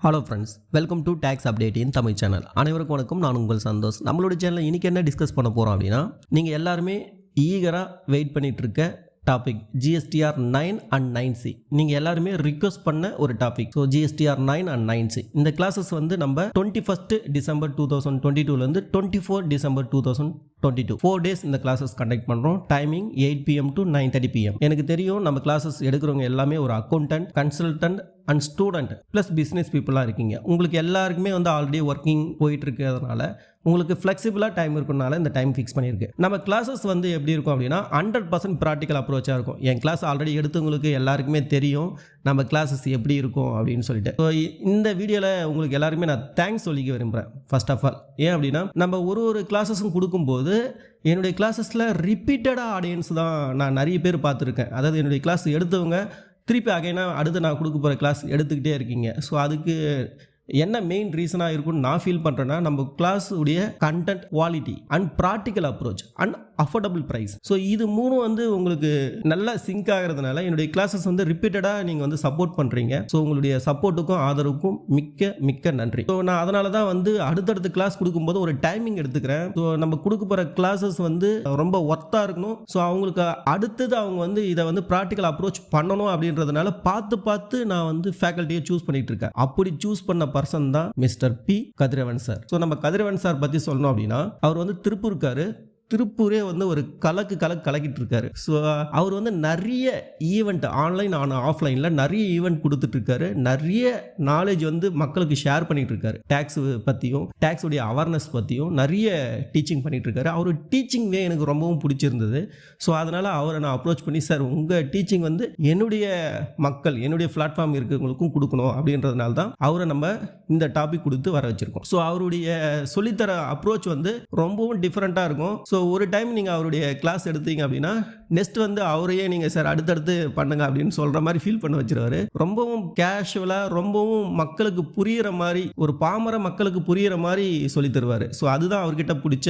Hello friends, welcome to tax update in Tamil channel. அனைவருக்கும் வணக்கம். நான் உங்கள் சந்தோஷ். நம்மளோட சேனலில் இன்றைக்கி என்ன டிஸ்கஸ் பண்ண போகிறோம் அப்படின்னா, நீங்கள் எல்லாருமே ஈகராக வெயிட் பண்ணிகிட்டு இருக்க டாபிக் GSTR-9 அண்ட் 9C. நீங்கள் எல்லாருமே ரிக்வெஸ்ட் பண்ண ஒரு topic. So GSTR-9 and 9C இந்த கிளாஸஸ் வந்து நம்ம 21 டிசம்பர் 2022 24 டிசம்பர் 2022 4 டேஸ் இந்த கிளாஸஸ் கண்டக்ட் பண்ணுறோம். Timing 8 PM to 9:30 PM. எனக்கு தெரியும் நம்ம கிளாஸஸ் எடுக்கிறவங்க எல்லாமே ஒரு accountant, consultant and student plus business பீப்புளாக இருக்கீங்க. உங்களுக்கு எல்லாருக்குமே வந்து ஆல்ரெடி ஒர்க்கிங் போயிட்டு இருக்கிறதுனால உங்களுக்கு ஃப்ளெக்சிபிளாக டைம் இருக்கனால இந்த டைம் ஃபிக்ஸ் பண்ணியிருக்கு. நம்ம கிளாஸஸ் வந்து எப்படி இருக்கும் அப்படின்னா 100% ப்ராக்டிக்கல் அப்ரோச்சாக இருக்கும். என் கிளாஸ் ஆல்ரெடி எடுத்தவங்களுக்கு எல்லாருக்குமே தெரியும் நம்ம கிளாஸஸ் எப்படி இருக்கும் அப்படின்னு சொல்லிட்டு. ஸோ இந்த வீடியோவில் உங்களுக்கு எல்லாருமே நான் தேங்க்ஸ் சொல்லிக்க விரும்புகிறேன். ஃபர்ஸ்ட் ஆஃப் ஆல் ஏன் அப்படின்னா, நம்ம ஒரு கிளாஸஸும் கொடுக்கும்போது என்னுடைய கிளாஸஸில் ரிப்பீட்டடாக ஆடியன்ஸ் தான் நான் நிறைய பேர் பார்த்துருக்கேன். அதாவது என்னுடைய கிளாஸ் எடுத்தவங்க திருப்பி அகைனாக அடுத்து நான் கொடுக்க போகிற கிளாஸ் எடுத்துக்கிட்டே இருக்கீங்க. ஸோ அதுக்கு என்ன மெயின் ரீசனாக இருக்குன்னு நான் ஃபீல் பண்ணுறேன்னா, நம்ம கிளாஸ் உடைய content quality and practical approach and affordable price. So இது மூணும் வந்து உங்களுக்கு நல்லா சிங்க் ஆகிறதுனால என்னுடைய கிளாஸஸ் வந்து ரிப்பீட்டடாக நீங்கள் வந்து சப்போர்ட் பண்ணுறீங்க. ஸோ உங்களுடைய சப்போர்ட்டுக்கும் ஆதரவுக்கும் மிக்க மிக்க நன்றி. ஸோ நான் அதனால தான் வந்து அடுத்தடுத்த கிளாஸ் கொடுக்கும்போது ஒரு டைமிங் எடுத்துக்கிறேன். ஸோ நம்ம கொடுக்க போகிற கிளாஸஸ் வந்து ரொம்ப ஒர்த்தாக இருக்கணும். ஸோ அவங்களுக்கு அடுத்தது அவங்க வந்து இதை வந்து ப்ராக்டிக்கல் அப்ரோச் பண்ணணும் அப்படின்றதுனால பார்த்து நான் வந்து ஃபேக்கல்ட்டியை சூஸ் பண்ணிட்டு இருக்கேன். அப்படி சூஸ் பண்ண பர்சன் தான் மிஸ்டர் பி கதிரவன் சார். ஸோ நம்ம கதிரவன் சார் பற்றி சொல்லணும் அப்படின்னா, அவர் வந்து திருப்பூரே வந்து ஒரு கலக்கிட்டு இருக்காரு. ஸோ அவர் வந்து நிறைய ஈவெண்ட் ஆன்லைன் ஆஃப்லைனில் நிறைய ஈவெண்ட் கொடுத்துட்டு இருக்காரு. நிறைய நாலேஜ் வந்து மக்களுக்கு ஷேர் பண்ணிட்டு இருக்காரு. டேக்ஸ் பற்றியும் டேக்ஸுடைய அவேர்னஸ் பற்றியும் நிறைய டீச்சிங் பண்ணிட்டு இருக்காரு. அவர் டீச்சிங் வே எனக்கு ரொம்பவும் பிடிச்சிருந்தது. ஸோ அதனால் அவரை நான் அப்ரோச் பண்ணி, சார் உங்கள் டீச்சிங் வந்து என்னுடைய மக்கள், என்னுடைய பிளாட்ஃபார்ம் இருக்கிறவங்களுக்கும் கொடுக்கணும் அப்படின்றதுனால தான் அவரை நம்ம இந்த டாபிக் கொடுத்து வர வச்சிருக்கோம். ஸோ அவருடைய சொல்லித்தர அப்ரோச் வந்து ரொம்பவும் டிஃப்ரெண்ட்டாக இருக்கும். ஸோ ஒரு டைம் நீங்கள் அவருடைய கிளாஸ் எடுத்தீங்க அப்படின்னா நெக்ஸ்ட் வந்து அவரையே நீங்கள் சார் அடுத்தடுத்து பண்ணுங்க அப்படின்னு சொல்கிற மாதிரி ஃபீல் பண்ண வச்சிருவாரு. ரொம்பவும் கேஷுவலாக, ரொம்பவும் மக்களுக்கு புரிகிற மாதிரி, ஒரு பாமர மக்களுக்கு புரிகிற மாதிரி சொல்லி தருவார். ஸோ அதுதான் அவர்கிட்ட பிடிச்ச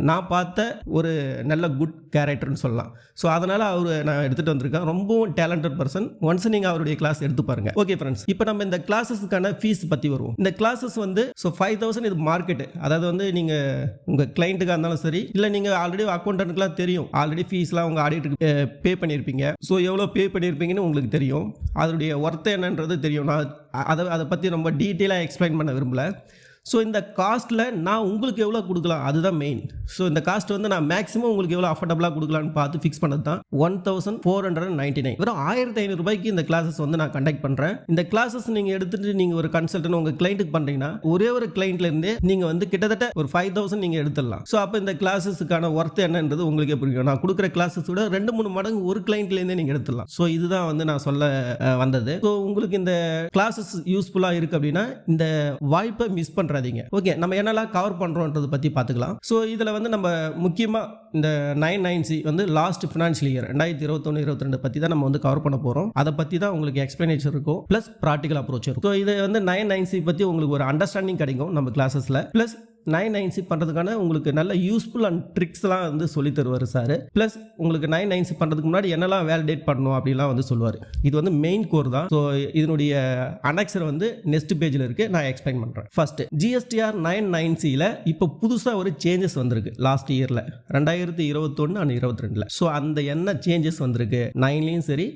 நான் பார்த்த ஒரு நல்ல குட் கேரக்டர்னு சொல்லலாம். ஸோ அதனால் நான் எடுத்துகிட்டு வந்திருக்கேன். ரொம்பவும் டேலண்டட் பர்சன். ஒன்ஸ் நீங்கள் அவருடைய கிளாஸ் எடுத்து பாருங்கள். ஓகே ஃப்ரெண்ட்ஸ், இப்போ நம்ம இந்த கிளாஸஸ்க்கான ஃபீஸ் பற்றி வருவோம். இந்த கிளாஸஸ் வந்து 5,000 இது மார்க்கெட்டு. அதாவது வந்து நீங்கள் உங்கள் கிளைண்ட்டுக்காக இருந்தாலும் சரி, இல்லை நீங்கள் ஆல்ரெடி அக்கௌண்டன்ட்லாம் தெரியும், ஆல்ரெடி ஃபீஸ்லாம் உங்கள் ஆடிட்டுக்கு பே பண்ணியிருப்பீங்க. ஸோ எவ்வளோ பே பண்ணியிருப்பீங்கன்னு உங்களுக்கு தெரியும். அதனுடைய ஒர்த்து என்னன்றது தெரியும். நான் அதை பற்றி ரொம்ப டீட்டெயிலாக எக்ஸ்பிளைன் பண்ண விரும்பல. ஸோ இந்த காஸ்ட்டில் நான் உங்களுக்கு எவ்வளோ கொடுக்கலாம் அதுதான் மெயின். ஸோ இந்த காஸ்ட் வந்து நான் மேக்ஸிமம் உங்களுக்கு எவ்வளோ அஃபோர்டபுளாக கொடுக்கலான்னு பார்த்து ஃபிக்ஸ் பண்ணது தான் 1,499. வெறும் 1,500 ரூபாய்க்கு இந்த கிளாஸஸ் வந்து நான் கண்டக்ட் பண்ணுறேன். இந்த கிளாஸஸ் நீங்கள் எடுத்துகிட்டு நீங்கள் ஒரு கன்சல்டன் உங்கள் கிளைண்ட்டுக்கு பண்ணுறீங்கன்னா ஒரே ஒரு கிளைண்ட்லேருந்தே நீங்கள் வந்து கிட்டத்தட்ட ஒரு 5,000 நீங்கள் எடுத்துடலாம். ஸோ அப்போ இந்த கிளாஸஸுக்கான ஒர்த்து என்னன்றது உங்களுக்கே புரியும். நான் கொடுக்குற கிளாஸஸ் விட 2-3 மடங்கு ஒரு கிளைண்ட்லேருந்தே நீங்கள் எடுத்துடலாம். ஸோ இதுதான் வந்து நான் சொல்ல வந்தது. ஸோ உங்களுக்கு இந்த கிளாஸஸ் யூஸ்ஃபுல்லாக இருக்குது அப்படின்னா இந்த வாய்ப்பை மிஸ் பண்ணுறாதீங்க. ஓகே, நம்ம என்னெல்லாம் கவர் பண்றோம்ன்றத பத்தி பார்த்துக்கலாம். ஸோ இதில் வந்து நம்ம முக்கியமாக இந்த 9/9C வந்து லாஸ்ட் ஃபினான்ஷியல் இயர் 2021-22 பற்றி தான் நம்ம வந்து கவர் பண்ண போகிறோம். அதை பற்றி தான் உங்களுக்கு எக்ஸ்பிளனேஷன் இருக்கும், ப்ளஸ் ப்ராக்டிக்கல் அப்ரோச் இருக்கும். ஸோ இது வந்து 9/9C பற்றி உங்களுக்கு ஒரு அண்டர்ஸ்டாண்டிங் கிடைக்கும் நம்ம கிளாஸஸில். ப்ளஸ் 9/9C பண்ணுறதுக்கான உங்களுக்கு நல்ல யூஸ்ஃபுல் அண்ட் ட்ரிக்ஸ்லாம் வந்து சொல்லி தருவார் சார். ப்ளஸ் உங்களுக்கு 9/9C பண்ணுறதுக்கு முன்னாடி என்னெல்லாம் வேலிடேட் பண்ணணும் அப்படிலாம் வந்து சொல்லுவார். இது வந்து மெயின் கோர் தான். ஸோ இதனுடைய அனெக்சர் வந்து நெக்ஸ்ட் பேஜில் இருக்குது, நான் எக்ஸ்பிளைன் பண்ணுறேன். ஃபர்ஸ்ட் GSTR-9/9Cயில் இப்போ புதுசாக ஒரு சேஞ்சஸ் வந்திருக்கு லாஸ்ட் இயரில் 2021 அண்ட் 22. ஸோ அந்த என்ன சேஞ்சஸ் வந்திருக்கு 9லையும் சரி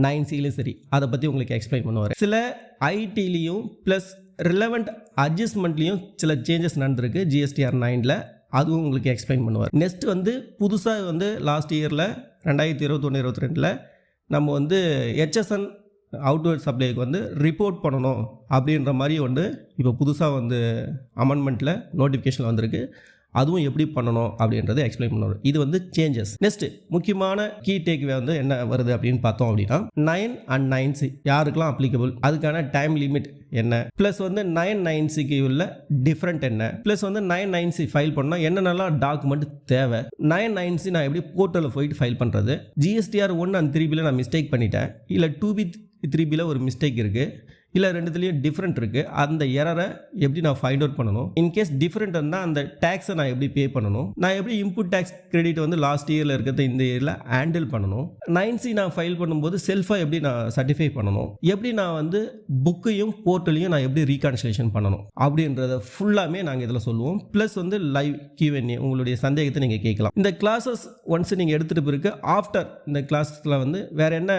9Cலையும் சரி, அதை பற்றி உங்களுக்கு எக்ஸ்பிளைன் பண்ணுவார். சில ஐடிலையும் ப்ளஸ் ரிலவெண்ட் அட்ஜஸ்ட்மெண்ட்லையும் சில சேஞ்சஸ் நடந்திருக்கு GSTR-9ல், அதுவும் உங்களுக்கு எக்ஸ்பிளைன் பண்ணுவார். நெக்ஸ்ட் வந்து புதுசாக வந்து லாஸ்ட் இயரில் 2021-22 நம்ம வந்து HSN அவுட்வர்ட் சப்ளைக்கு வந்து ரிப்போர்ட் பண்ணணும் அப்படின்ற மாதிரி வந்து இப்போ புதுசாக வந்து அமெண்ட்மெண்ட்டில் நோட்டிஃபிகேஷன் வந்திருக்கு. அதுவும் எப்படி பண்ணணும் அப்படின்றத எக்ஸ்பிளைன் பண்ணுவார். இது வந்து சேஞ்சஸ். நெக்ஸ்ட் முக்கியமான கீ டேக்வே வந்து என்ன வருது அப்படின்னு பார்த்தோம் அப்படின்னா 9 and 9C யாருக்கெல்லாம் அப்ளிகபிள், அதுக்கான டைம் லிமிட் என்ன, ப்ளஸ் வந்து 9/9Cக்கு உள்ள டிஃப்ரெண்ட் என்ன, ப்ளஸ் வந்து 9/9C ஃபைல் பண்ணால் என்னென்னலாம் டாக்குமெண்ட் தேவை, 9/9C நான் எப்படி போர்ட்டலில் போயிட்டு ஃபைல் பண்ணுறது, GSTR-1 and 3Bல நான் மிஸ்டேக் பண்ணிட்டேன், இல்லை 2B 3Bல ஒரு மிஸ்டேக் இருக்குது, இல்லை ரெண்டுத்துலேயும் டிஃப்ரெண்ட் இருக்குது, அந்த எரரை எப்படி நான் ஃபைண்ட் அவுட் பண்ணணும், இன்கேஸ் டிஃப்ரெண்ட் இருந்தால் அந்த டேக்ஸை நான் எப்படி பே பண்ணணும், நான் எப்படி இன்புட் டேக்ஸ் கிரெடிட் வந்து லாஸ்ட் இயரில் இருக்கிறத இந்த இயரில் ஹேண்டில் பண்ணணும், 9C நான் ஃபைல் பண்ணும்போது செல்ஃபாக எப்படி நான் சர்டிஃபை பண்ணணும், எப்படி நான் வந்து புக்கையும் போர்ட்டலையும் நான் எப்படி ரீகான்சிலேஷன் பண்ணணும் அப்படின்றத ஃபுல்லாமே நாங்கள் இதில் சொல்லுவோம். ப்ளஸ் வந்து லைவ் Q&A உங்களுடைய சந்தேகத்தை நீங்கள் கேட்கலாம். இந்த கிளாஸஸ் ஒன்ஸ் நீங்கள் எடுத்துகிட்டு பிறகு ஆஃப்டர் இந்த கிளாஸில் வந்து வேறு என்ன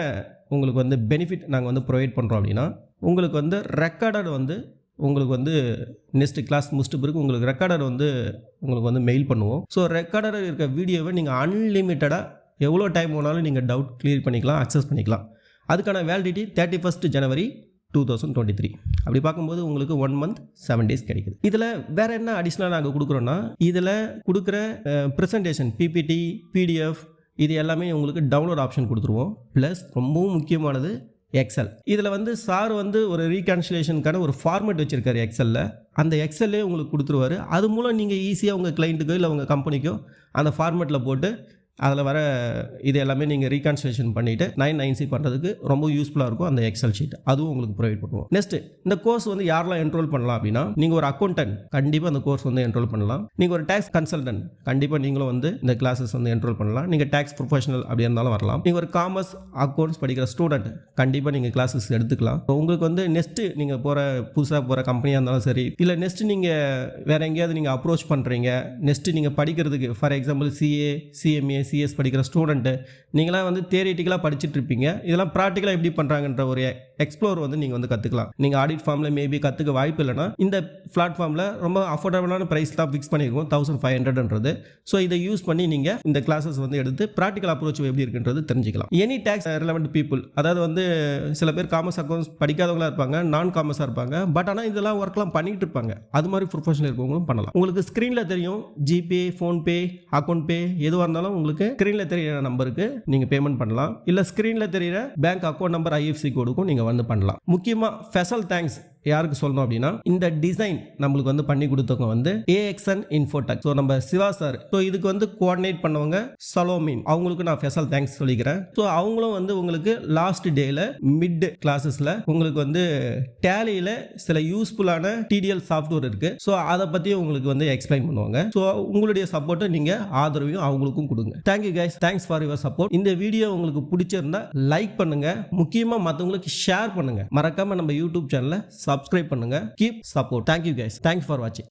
உங்களுக்கு வந்து பெனிஃபிட் நாங்கள் வந்து ப்ரொவைட் பண்ணுறோம் அப்படின்னா, உங்களுக்கு வந்து ரெக்கார்டர் வந்து உங்களுக்கு வந்து நெக்ஸ்ட் கிளாஸ் முடிச்சிட்டு பிறகு உங்களுக்கு ரெக்கார்டர் வந்து உங்களுக்கு வந்து மெயில் பண்ணுவோம். ஸோ ரெக்கார்டர் இருக்க வீடியோவை நீங்கள் அன்லிமிட்டடாக எவ்வளோ டைம் வேணாலும் நீங்கள் டவுட் கிளியர் பண்ணிக்கலாம், அக்சஸ் பண்ணிக்கலாம். அதுக்கான வேலிடிட்டி 31 ஜனவரி 2023. அப்படி பார்க்கும்போது உங்களுக்கு 1 month 7 days கிடைக்குது. இதில் வேற என்ன அடிஷ்னலாக நாங்கள் கொடுக்குறோன்னா, இதில் கொடுக்குற ப்ரெசன்டேஷன் PPT PDF இது எல்லாமே உங்களுக்கு டவுன்லோட் ஆப்ஷன் கொடுத்துருவோம். ப்ளஸ் ரொம்பவும் முக்கியமானது எக்ஸல். இதில் வந்து சார் வந்து ஒரு ரீகான்சிலேஷனுக்கான ஒரு ஃபார்மேட் வச்சுருக்காரு எக்ஸலில். அந்த எக்ஸல்லே உங்களுக்கு கொடுத்துருவாரு. அது மூலம் நீங்கள் ஈஸியாக உங்கள் கிளைண்ட்டுக்கோ இல்லை உங்கள் கம்பெனிக்கோ அந்த ஃபார்மேட்டில் போட்டு அதில் வர இது எல்லாமே நீங்கள் ரீகான்சிலேஷன் பண்ணிவிட்டு 9C பண்ணுறதுக்கு ரொம்ப யூஸ்ஃபுல்லாக இருக்கும் அந்த எக்ஸல் ஷீட். அதுவும் உங்களுக்கு ப்ரொவைட் பண்ணுவோம். நெக்ஸ்ட் இந்த கோர்ஸ் வந்து யாரெல்லாம் என்ரோல் பண்ணலாம் அப்படின்னா, நீங்கள் ஒரு அக்கௌண்டன்ட் கண்டிப்பாக அந்த கோர்ஸ் வந்து என்ரோல் பண்ணலாம். நீங்கள் ஒரு டேக்ஸ் கன்சல்டன்ட் கண்டிப்பாக நீங்களும் வந்து இந்த கிளாஸஸ் வந்து என்ரோல் பண்ணலாம். நீங்கள் டேக்ஸ் ப்ரொஃபஷனல் அப்படி இருந்தாலும் வரலாம். நீங்கள் ஒரு காமர்ஸ் அக்கௌண்ட்ஸ் படிக்கிற ஸ்டூடெண்ட் கண்டிப்பாக நீங்கள் கிளாஸஸ் எடுத்துக்கலாம். உங்களுக்கு வந்து நெக்ஸ்ட்டு நீங்கள் புதுசாக போகிற கம்பெனியாக இருந்தாலும் சரி, இல்லை நெக்ஸ்ட்டு நீங்கள் வேறு எங்கேயாவது நீங்கள் அப்ரோச் பண்ணுறீங்க, நெக்ஸ்ட்டு நீங்கள் படிக்கிறதுக்கு for example CA CMA CS படிக்கிற ஸ்டூடெண்ட்டு நீங்களாம் வந்து தியரிட்டிக்கலாக படிச்சுட்டு இருப்பீங்க. இதெல்லாம் ப்ராக்டிக்கலாக எப்படி பண்ணுறாங்கன்ற ஒரு எக்ஸ்ப்ளோர் வந்து நீங்கள் வந்து கற்றுக்கலாம். நீங்கள் ஆடிட் ஃபார்மில் மேபி கற்றுக்க வாய்ப்பு இல்லைனா இந்த பிளாட்ஃபார்மில் ரொம்ப அஃபோர்டபுளான ப்ரைஸ் தான் ஃபிக்ஸ் பண்ணியிருக்கோம் 1500ன்றது. ஸோ இதை யூஸ் பண்ணி நீங்கள் இந்த கிளாஸஸ் வந்து எடுத்து ப்ராக்டிக்கல் அப்ரோச் எப்படி இருக்குன்றது தெரிஞ்சுக்கலாம். எனி டேக்ஸ் ரெலவெண்ட் பீப்புள், அதாவது வந்து சில பேர் காமர்ஸ் அக்கௌண்ட்ஸ் படிக்காதவங்களா இருப்பாங்க, நான் காமர்ஸாக இருப்பாங்க, பட் ஆனால் இதெல்லாம் ஒர்க்லாம் பண்ணிட்டு இருப்பாங்க. அது மாதிரி ப்ரொஃபஷனல் இருக்கவங்களும் பண்ணலாம். உங்களுக்கு ஸ்க்ரீனில் தெரியும் ஜிபே, ஃபோன்பே, அக்கௌண்ட் பே எதுவாக இருந்தாலும் உங்களுக்கு ஸ்க்ரீனில் தெரியிற நம்பருக்கு நீங்கள் பேமெண்ட் பண்ணலாம். இல்லை ஸ்க்ரீனில் தெரியிற பேங்க் அக்கௌண்ட் நம்பர் IFSC கோடுக்கும் நீங்கள் வந்து பண்ணலாம். முக்கியமாக ஸ்பெஷல் தேங்க்ஸ் யாருக்கு சொல்லணும் அப்படின்னா, இந்த டிசைன் நம்மளுக்கு வந்து பண்ணி கொடுத்தவங்க வந்து AXN Infotech. ஸோ நம்ம சிவா சார், ஸோ இதுக்கு வந்து கோஆர்டினேட் பண்ணவங்க சலோமின், அவங்களுக்கு நான் ஸ்பெஷல் தேங்க்ஸ் சொல்லிக்கிறேன். ஸோ அவங்களும் வந்து உங்களுக்கு லாஸ்ட் டேல மிட் கிளாஸஸில் உங்களுக்கு வந்து டேலியில் சில யூஸ்ஃபுல்லான TDL சாஃப்ட்வேர் இருக்கு. ஸோ அதை பற்றி உங்களுக்கு வந்து எக்ஸ்பிளைன் பண்ணுவாங்க. ஸோ உங்களுடைய சப்போர்ட்டை நீங்கள் ஆதரவையும் அவங்களுக்கும் கொடுங்க. Thank you guys, thanks for your support. இந்த வீடியோ உங்களுக்கு பிடிச்சிருந்தா லைக் பண்ணுங்க, முக்கியமாக மற்றவங்களுக்கு ஷேர் பண்ணுங்க. மறக்காம நம்ம யூடியூப் சேனலை சப்ஸ்கிரைப் பண்ணுங்க. Keep support. Thank you guys, thanks for வாட்சிங்.